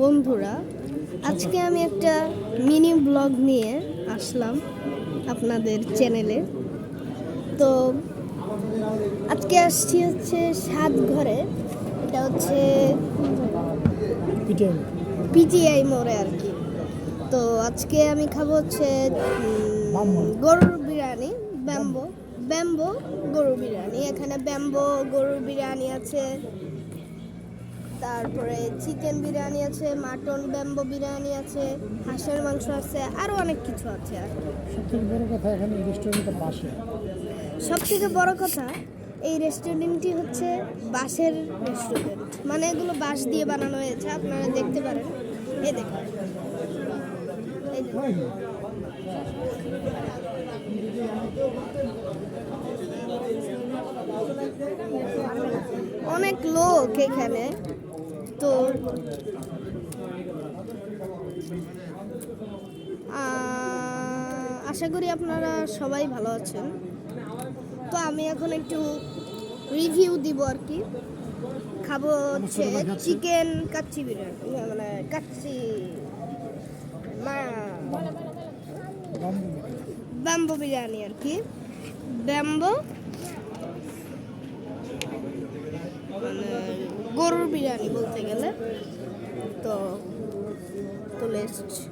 বন্ধুরা, আজকে আমি একটা মিনি ব্লগ নিয়ে আসলাম আপনাদের চ্যানেলে। তো আজকে আসছি হচ্ছে সাত ঘরে, এটা হচ্ছে পিটিআই মোড়ে আর কি। তো আজকে আমি খাবো হচ্ছে গরুর বিরিয়ানি, ব্যাম্বো গরুর বিরিয়ানি। এখানে ব্যাম্বো গরুর বিরিয়ানি আছে, তারপরে চিকেন বিরিয়ানি আছে, মাটন ব্যাম্বো বিরিয়ানি আছে, হাঁসের মাংস আছে, আরও অনেক কিছু আছে। আর সবথেকে বড় কথা, এখানে রেস্টুরেন্টটা পাশে। সবথেকে বড় কথা, এই রেস্টুরেন্টটি হচ্ছে বাঁশের রেস্টুরেন্ট, মানে এগুলো বাঁশ দিয়ে বানানো হয়েছে। আপনারা দেখতে পারেন, এই দেখুন, এই দেখুন। অনেক লোক এখানে। তো আশা করি আপনারা সবাই ভালো আছেন। তো আমি এখন একটু রিভিউ দিব আর কি। খাবো হচ্ছে চিকেন কাচ্চি বিরিয়ানি, মানে কাচ্চি ব্যাম্বো বিরিয়ানি আর কি, ব্যাম্বো মানে গরুর বিরিয়ানি বলতে গেলে। তো চলে এসছি।